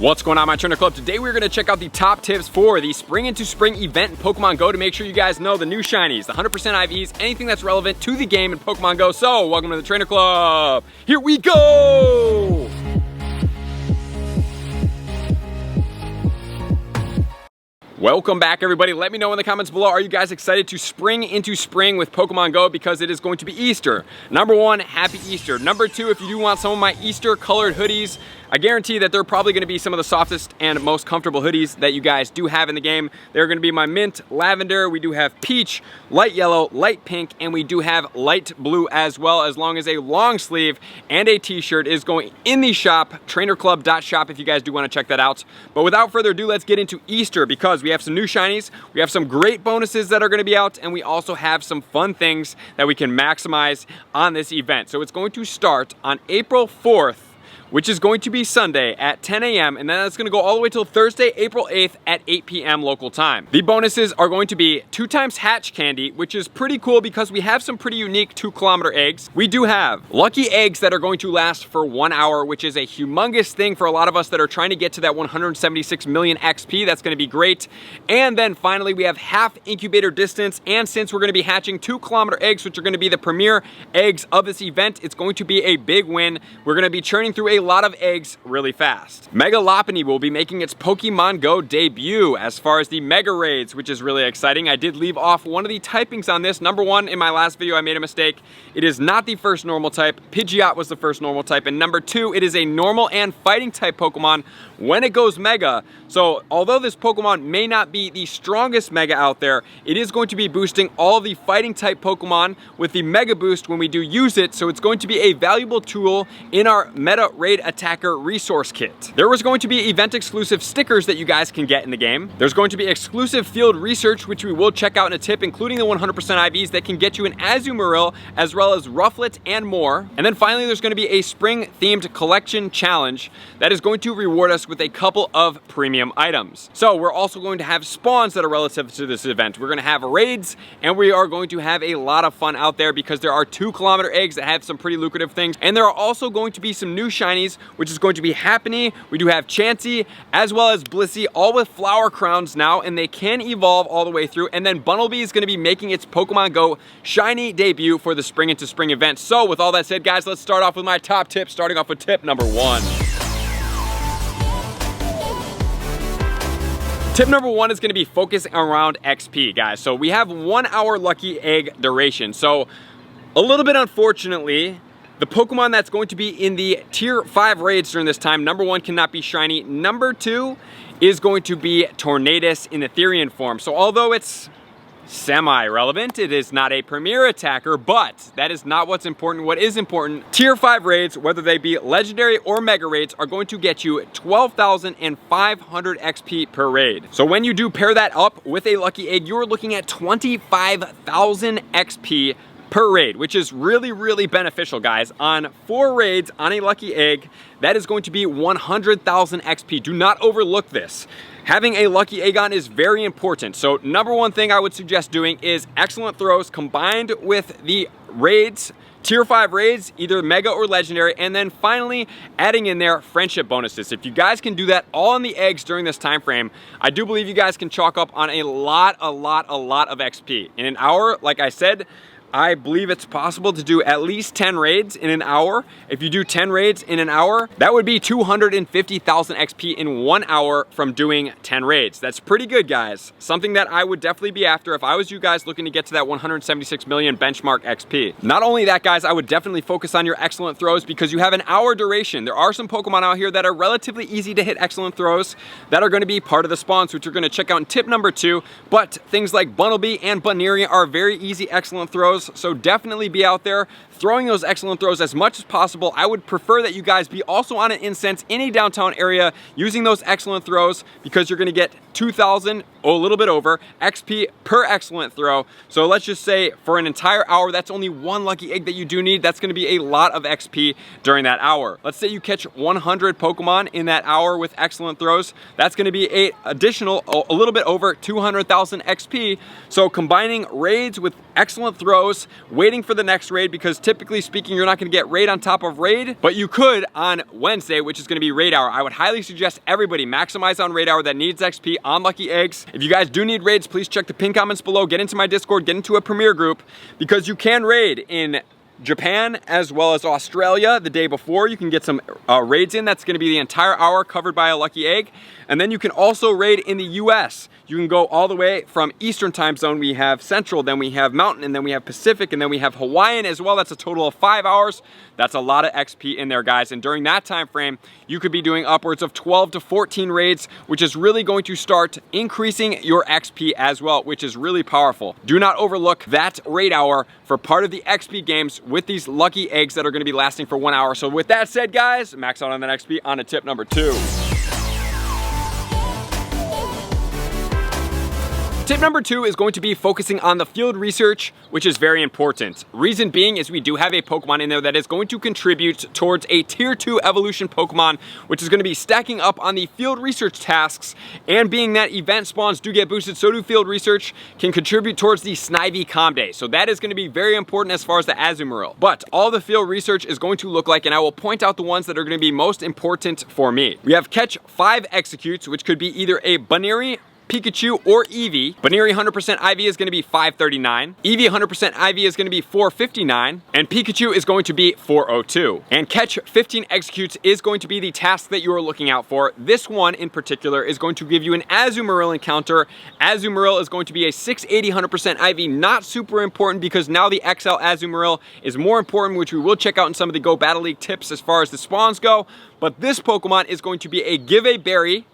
What's going on, my Trainer Club? Today we're going to check out the top tips for the Spring into Spring event in Pokemon Go to make sure you guys know the new shinies, the 100% IVs, anything that's relevant to the game in Pokemon Go. So, welcome to the Trainer Club. Here we go! Welcome back, everybody. Let me know in the comments below, are you guys excited to spring into spring with Pokemon Go because it is going to be Easter? Number one, happy Easter. Number two, if you do want some of my Easter colored hoodies, I guarantee that they're probably going to be some of the softest and most comfortable hoodies that you guys do have in the game. They're going to be my mint, lavender, we do have peach, light yellow, light pink, and we do have light blue as well, as long as a long sleeve and a t-shirt is going in the shop, trainerclub.shop, if you guys do want to check that out. But without further ado, let's get into Easter because we have some new shinies, we have some great bonuses that are going to be out, and we also have some fun things that we can maximize on this event. So it's going to start on April 4th, which is going to be Sunday at 10 a.m. and then it's going to go all the way till Thursday, April 8th at 8 p.m. local time. The bonuses are going to be 2x hatch candy, which is pretty cool because we have some pretty unique 2-kilometer eggs. We do have lucky eggs that are going to last for 1 hour, which is a humongous thing for a lot of us that are trying to get to that 176 million XP. That's going to be great. And then finally, we have half incubator distance. And since we're going to be hatching 2-kilometer eggs, which are going to be the premier eggs of this event, it's going to be a big win. We're going to be churning through a lot of eggs really fast. Mega Lopunny will be making its Pokemon Go debut as far as the Mega Raids, which is really exciting. I did leave off one of the typings on this. Number one, in my last video, I made a mistake. It is not the first normal type. Pidgeot was the first normal type. And number two, it is a normal and fighting type Pokemon when it goes Mega. So although this Pokemon may not be the strongest Mega out there, it is going to be boosting all of the fighting type Pokemon with the Mega Boost when we do use it. So it's going to be a valuable tool in our Meta Raid Attacker Resource Kit. There was going to be event exclusive stickers that you guys can get in the game. There's going to be exclusive field research, which we will check out in a tip, including the 100% IVs that can get you an Azumarill, as well as Rufflet and more. And then finally, there's going to be a spring themed collection challenge that is going to reward us with a couple of premium items. So we're also going to have spawns that are relative to this event. We're going to have raids, and we are going to have a lot of fun out there because there are 2-kilometer eggs that have some pretty lucrative things. And there are also going to be some new shinies, which is going to be Happiny. We do have Chansey as well as Blissey, all with flower crowns now, and they can evolve all the way through. And then Bunnelby is going to be making its Pokemon Go shiny debut for the Spring into Spring event. So with all that said, guys, let's start off with my top tips, starting off with tip number one. Tip number one is going to be focusing around XP, guys. So we have 1 hour lucky egg duration. So a little bit unfortunately, the Pokemon that's going to be in the tier 5 raids during this time, number one cannot be shiny. Number two is going to be Tornadus in Etherean form. So although it's semi-relevant, it is not a premier attacker, but that is not what's important. What is important, tier 5 raids, whether they be legendary or mega raids, are going to get you 12,500 XP per raid. So when you do pair that up with a lucky egg, you're looking at 25,000 XP per raid, which is really, really beneficial, guys. On 4 raids on a lucky egg, that is going to be 100,000 XP. Do not overlook this. Having a lucky egg on is very important. So number one thing I would suggest doing is excellent throws combined with the raids, tier 5 raids, either mega or legendary, and then finally adding in there friendship bonuses. If you guys can do that all on the eggs during this time frame, I do believe you guys can chalk up on a lot of XP. In an hour, like I said, I believe it's possible to do at least 10 raids in an hour. If you do 10 raids in an hour, that would be 250,000 XP in 1 hour from doing 10 raids. That's pretty good, guys. Something that I would definitely be after if I was you guys looking to get to that 176 million benchmark XP. Not only that, guys, I would definitely focus on your excellent throws because you have an hour duration. There are some Pokemon out here that are relatively easy to hit excellent throws that are going to be part of the spawns, which you're going to check out in tip number 2. But things like Bunnelby and Bunnelby are very easy excellent throws. So definitely be out there throwing those excellent throws as much as possible. I would prefer that you guys be also on an incense in a downtown area using those excellent throws because you're gonna get 2,000, or a little bit over, XP per excellent throw. So let's just say for an entire hour, that's only 1 lucky egg that you do need. That's gonna be a lot of XP during that hour. Let's say you catch 100 Pokemon in that hour with excellent throws. That's gonna be a additional, a little bit over 200,000 XP. So combining raids with excellent throws, waiting for the next raid, because typically speaking, you're not gonna get raid on top of raid, but you could on Wednesday, which is gonna be raid hour. I would highly suggest everybody maximize on raid hour that needs XP on lucky eggs. If you guys do need raids, please check the pinned comments below, get into my Discord, get into a premier group, because you can raid in Japan as well as Australia the day before. You can get some raids in. That's going to be the entire hour covered by a lucky egg. And then you can also raid in the US. You can go all the way from Eastern time zone. We have Central, then we have Mountain, and then we have Pacific, and then we have Hawaiian as well. That's a total of 5 hours. That's a lot of XP in there, guys. And during that time frame, you could be doing upwards of 12 to 14 raids, which is really going to start increasing your XP as well, which is really powerful. Do not overlook that raid hour for part of the XP games with these lucky eggs that are going to be lasting for 1 hour. So with that said, guys, max out on that XP on to tip number 2. Tip number 2 is going to be focusing on the field research, which is very important. Reason being is we do have a Pokemon in there that is going to contribute towards a tier 2 evolution Pokemon, which is going to be stacking up on the field research tasks, and being that event spawns do get boosted, so do field research can contribute towards the Snivy Calm Day. So that is going to be very important as far as the Azumarill. But all the field research is going to look like, and I will point out the ones that are going to be most important for me. We have catch 5 executes, which could be either a Bunnelby, Pikachu, or Eevee. Bunnelby 100% IV is going to be 539. Eevee 100% IV is going to be 459. And Pikachu is going to be 402. And catch 15 executes is going to be the task that you are looking out for. This one in particular is going to give you an Azumarill encounter. Azumarill is going to be a 680 100% IV. Not super important because now the XL Azumarill is more important, which we will check out in some of the Go Battle League tips as far as the spawns go. But this Pokemon is going to be a give a berry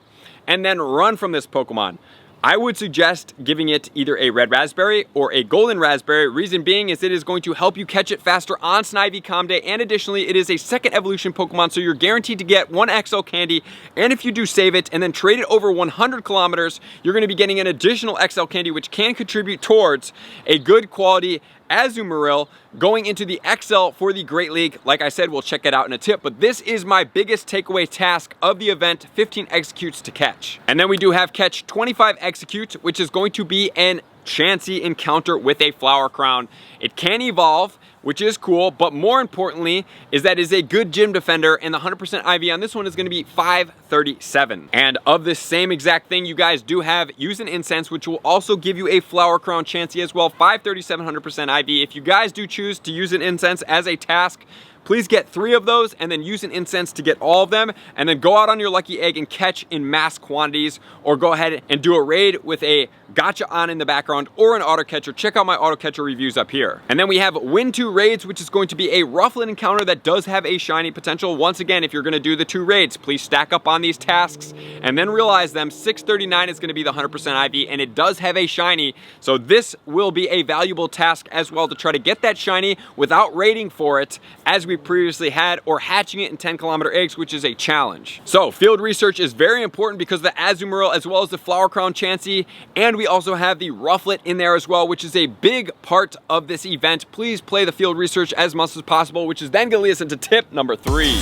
and then run from this Pokemon. I would suggest giving it either a red raspberry or a golden raspberry. Reason being is it is going to help you catch it faster on Snivy Calm Day, and additionally it is a second evolution Pokemon, so you're guaranteed to get 1 XL candy, and if you do save it and then trade it over 100 kilometers, you're going to be getting an additional XL candy, which can contribute towards a good quality Azumarill going into the XL for the Great League. Like I said, we'll check it out in a tip, but this is my biggest takeaway task of the event, 15 executes to catch. And then we do have catch 25 executes, which is going to be an Chansey encounter with a Flower Crown. It can evolve, which is cool, but more importantly is that it is a good gym defender, and the 100% IV on this one is going to be 537. And of this same exact thing, you guys do have Use an Incense, which will also give you a Flower Crown Chansey as well, 537 100% IV. If you guys do choose to use an incense as a task, please get 3 of those and then use an incense to get all of them, and then go out on your lucky egg and catch in mass quantities, or go ahead and do a raid with a gotcha on in the background or an auto catcher. Check out my auto catcher reviews up here. And then we have win 2 raids, which is going to be a Rufflet encounter that does have a shiny potential. Once again, if you're going to do the 2 raids, please stack up on these tasks and then realize them. 639 is going to be the 100% IV, and it does have a shiny, so this will be a valuable task as well to try to get that shiny without raiding for it as we previously had, or hatching it in 10-kilometer eggs, which is a challenge. So field research is very important because the Azumarill as well as the Flower Crown Chansey, and we also have the Rufflet in there as well, which is a big part of this event. Please play the field research as much as possible, which is then going to lead us into tip number 3.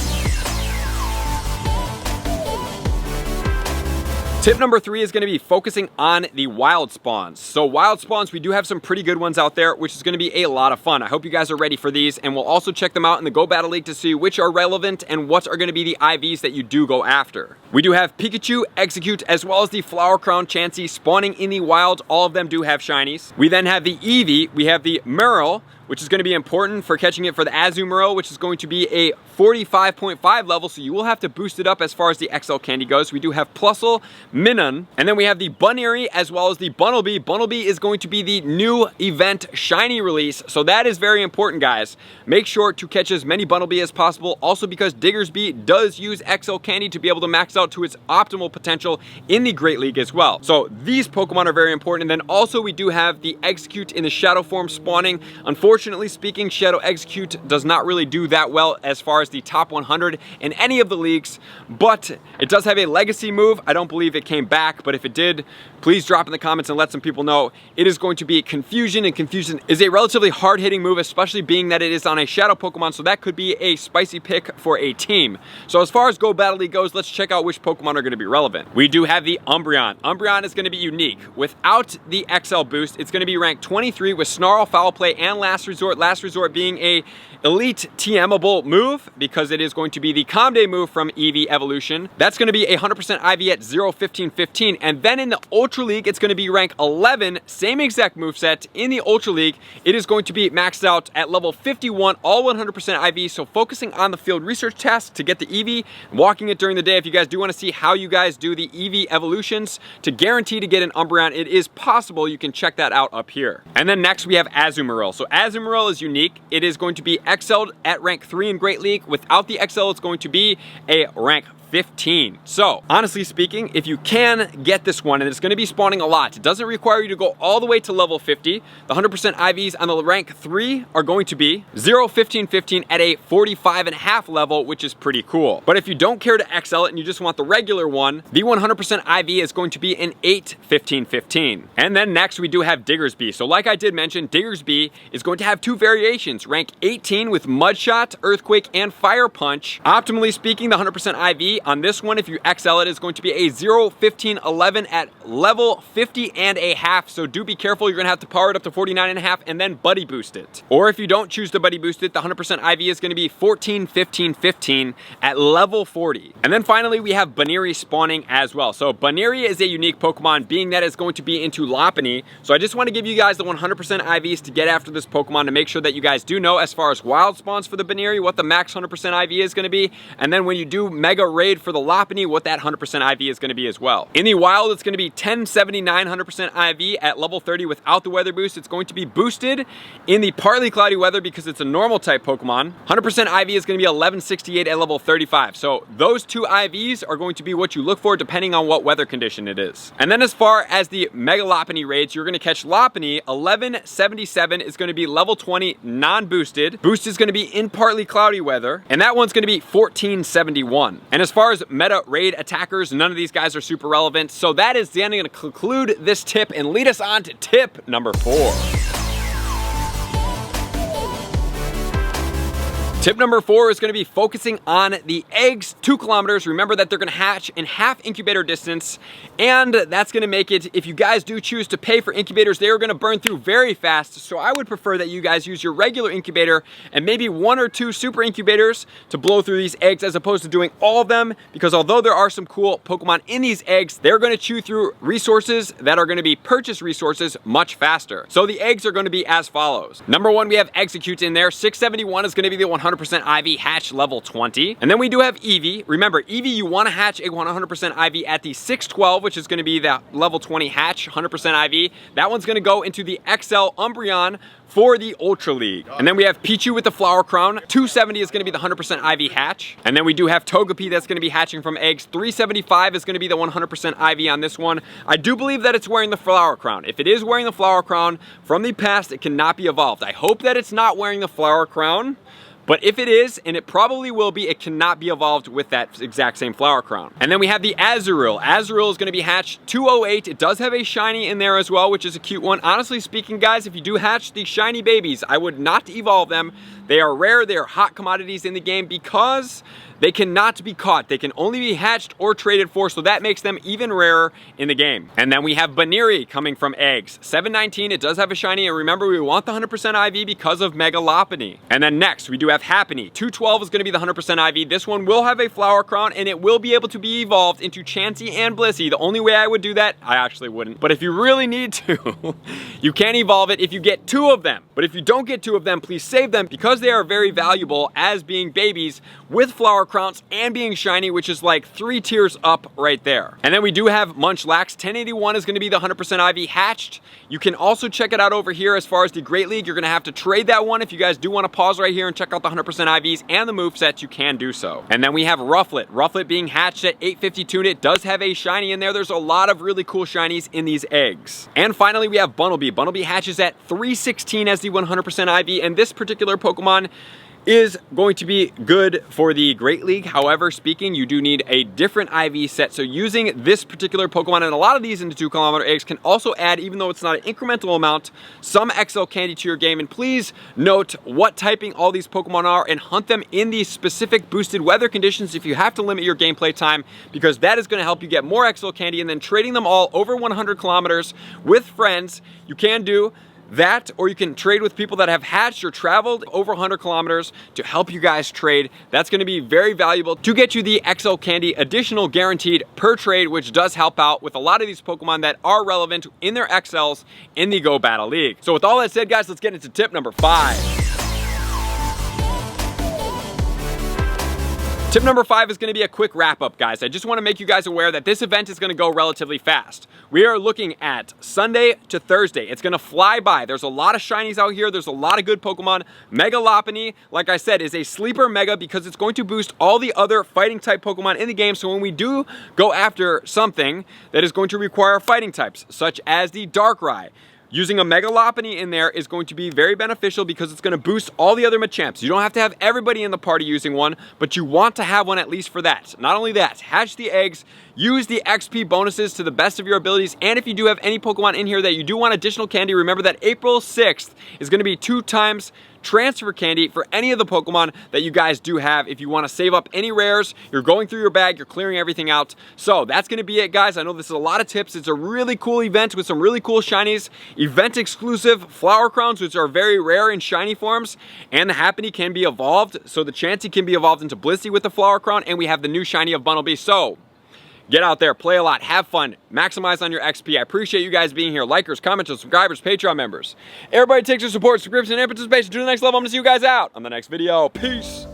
Tip number 3 is going to be focusing on the wild spawns. So wild spawns, we do have some pretty good ones out there, which is going to be a lot of fun. I hope you guys are ready for these, and we'll also check them out in the Go Battle League to see which are relevant and what are going to be the IVs that you do go after. We do have Pikachu, Execute, as well as the Flower Crown Chansey spawning in the wild. All of them do have shinies. We then have the Eevee, we have the Marill, which is going to be important for catching it for the Azumarill, which is going to be a 45.5 level, so you will have to boost it up as far as the XL candy goes. We do have Plusle, Minun, and then we have the Bunnelby as well as the Bunnelby. Bunnelby is going to be the new event shiny release, so that is very important, guys. Make sure to catch as many Bunnelby as possible, also because Diggersby does use XL candy to be able to max out to its optimal potential in the Great League as well. So these Pokemon are very important. And then also we do have the Execute in the Shadow form spawning. Unfortunately speaking, Shadow Execute does not really do that well as far as the top 100 in any of the leagues, but it does have a legacy move. I don't believe it came back, but if it did, please drop in the comments and let some people know. It is going to be Confusion, and Confusion is a relatively hard-hitting move, especially being that it is on a Shadow Pokemon, so that could be a spicy pick for a team. So as far as Go Battle League goes, let's check out which Pokemon are going to be relevant. We do have the Umbreon. Umbreon is going to be unique. Without the XL boost, it's going to be ranked 23 with Snarl, Foul Play, and Last last resort. Last resort being a elite TMable move because it is going to be the Comday move from Eevee Evolution. That's going to be 100% IV at 0, 15, 15. And then in the Ultra League, it's going to be rank 11, same exact moveset. In the Ultra League, it is going to be maxed out at level 51, all 100% IV. So focusing on the field research task to get the Eevee, walking it during the day. If you guys do want to see how you guys do the Eevee evolutions to guarantee to get an Umbreon, it is possible. You can check that out up here. And then next we have Azumarill. So Azumarill is unique. It is going to be XL'd at rank 3 in Great League. Without the XL, it's going to be a rank 15. So honestly speaking, if you can get this one, and it's going to be spawning a lot, it doesn't require you to go all the way to level 50. The 100% IVs on the rank 3 are going to be 0, 15, 15 at a 45.5 level, which is pretty cool. But if you don't care to XL it and you just want the regular one, the 100% IV is going to be an 8, 15, 15. And then next we do have Diggersby. So like I did mention, Diggersby is going to have 2 variations, rank 18 with Mudshot, Earthquake, and Fire Punch. Optimally speaking, the 100% IV on this one, if you XL it, is going to be a 0, 15, 11 at level 50 and a half. So do be careful. You're going to have to power it up to 49 and a half and then buddy boost it. Or if you don't choose to buddy boost it, the 100% IV is going to be 14, 15, 15 at level 40. And then finally, we have Bunnelby spawning as well. So Bunnelby is a unique Pokemon, being that it's going to be into Lopunny. So I just want to give you guys the 100% IVs to get after this Pokemon to make sure that you guys do know as far as wild spawns for the Bunnelby, what the max 100% IV is going to be. And then when you do Mega Raid for the Lopunny, what that 100% IV is going to be as well. In the wild, it's going to be 1079 100% IV at level 30 without the weather boost. It's going to be boosted in the partly cloudy weather because it's a normal type Pokemon. 100% IV is going to be 1168 at level 35. So those 2 IVs are going to be what you look for depending on what weather condition it is. And then as far as the Mega Lopunny raids, you're going to catch Lopunny. 1177 is going to be level 20 non-boosted. Boost is going to be in partly cloudy weather, and that one's going to be 1471. And as far as meta raid attackers, none of these guys are super relevant. So that is then going to conclude this tip and lead us on to tip number 4. Tip number 4 is going to be focusing on the eggs, 2 kilometers. Remember that they're going to hatch in half incubator distance, and that's going to make it, if you guys do choose to pay for incubators, they are going to burn through very fast. So I would prefer that you guys use your regular incubator and maybe 1 or 2 super incubators to blow through these eggs as opposed to doing all of them, because although there are some cool Pokemon in these eggs, they're going to chew through resources that are going to be purchase resources much faster. So the eggs are going to be as follows. Number 1, we have Execute in there. 671 is going to be the 100% IV hatch level 20. And then we do have Eevee. Remember, Eevee, you want to hatch a 100% IV at the 612, which is going to be the level 20 hatch, 100% IV. That one's going to go into the XL Umbreon for the Ultra League. And then we have Pichu with the Flower Crown. 270 is going to be the 100% IV hatch. And then we do have Togepi that's going to be hatching from eggs. 375 is going to be the 100% IV on this one. I do believe that it's wearing the Flower Crown. If it is wearing the Flower Crown from the past, it cannot be evolved. I hope that it's not wearing the Flower Crown. But if it is, and it probably will be, it cannot be evolved with that exact same Flower Crown. And then we have the Azurill. Azurill is going to be hatched 208. It does have a shiny in there as well, which is a cute one. Honestly speaking, guys, if you do hatch the shiny babies, I would not evolve them. They are rare. They are hot commodities in the game because they cannot be caught. They can only be hatched or traded for, so that makes them even rarer in the game. And then we have Bunnelby coming from eggs. 719, it does have a shiny, and remember, we want the 100% IV because of Mega Lopunny. And then next, we do have Happiny. 212 is going to be the 100% IV. This one will have a Flower Crown, and it will be able to be evolved into Chansey and Blissey. The only way I would do that, I actually wouldn't, but if you really need to, you can evolve it if you get 2 of them. But if you don't get 2 of them, please save them because they are very valuable as being babies with Flower Crowns and being shiny, which is like 3 tiers up right there. And then we do have Munchlax. 1081 is going to be the 100% IV hatched. You can also check it out over here as far as the Great League. You're going to have to trade that one. If you guys do want to pause right here and check out the 100% IVs and the movesets, you can do so. And then we have Rufflet. Rufflet being hatched at 852. It does have a shiny in there. There's a lot of really cool shinies in these eggs. And finally, we have Bunnelby. Bunnelby hatches at 316 as the 100% IV, and this particular Pokemon is going to be good for the Great League. However, speaking, you do need a different IV set. So using this particular Pokemon and a lot of these into 2 kilometer eggs can also add, even though it's not an incremental amount, some XL candy to your game. And please note what typing all these Pokemon are and hunt them in these specific boosted weather conditions if you have to limit your gameplay time, because that is going to help you get more XL candy. And then trading them all over 100 kilometers with friends, you can do That, or you can trade with people that have hatched or traveled over 100 kilometers to help you guys trade. That's going to be very valuable to get you the XL candy additional guaranteed per trade, which does help out with a lot of these Pokemon that are relevant in their XLs in the Go Battle League. So with all that said, guys, let's get into tip number 5. Tip number 5 is going to be a quick wrap up, guys. I just want to make you guys aware that this event is going to go relatively fast. We are looking at Sunday to Thursday. It's going to fly by. There's a lot of shinies out here. There's a lot of good Pokemon. Mega Lopunny, like I said, is a sleeper mega because it's going to boost all the other fighting type Pokemon in the game. So when we do go after something that is going to require fighting types, such as the Darkrai, using a Mega Lopunny in there is going to be very beneficial because it's going to boost all the other Machamps. You don't have to have everybody in the party using one, but you want to have one at least for that. Not only that, hatch the eggs, use the XP bonuses to the best of your abilities, and if you do have any Pokemon in here that you do want additional candy, remember that April 6th is going to be 2 times transfer candy for any of the Pokemon that you guys do have. If you want to save up any rares, you're going through your bag, you're clearing everything out. So that's going to be it, guys. I know this is a lot of tips. It's a really cool event with some really cool shinies, event exclusive flower crowns, which are very rare in shiny forms, and the Happiny can be evolved. So the Chansey can be evolved into Blissey with the flower crown, and we have the new shiny of Bunnelby. So get out there, play a lot, have fun, maximize on your XP. I appreciate you guys being here. Likers, commenters, subscribers, Patreon members. Everybody takes your support, subscription, and participation to the next level. I'm going to see you guys out on the next video. Peace.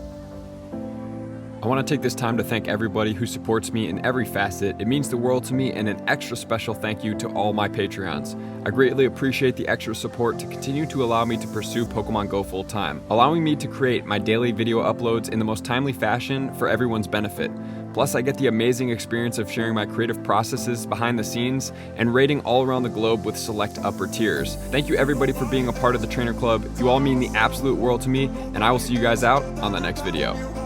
I want to take this time to thank everybody who supports me in every facet. It means the world to me, and an extra special thank you to all my Patreons. I greatly appreciate the extra support to continue to allow me to pursue Pokemon Go full time, allowing me to create my daily video uploads in the most timely fashion for everyone's benefit. Plus, I get the amazing experience of sharing my creative processes behind the scenes and raiding all around the globe with select upper tiers. Thank you everybody for being a part of the Trainer Club. You all mean the absolute world to me, and I will see you guys out on the next video.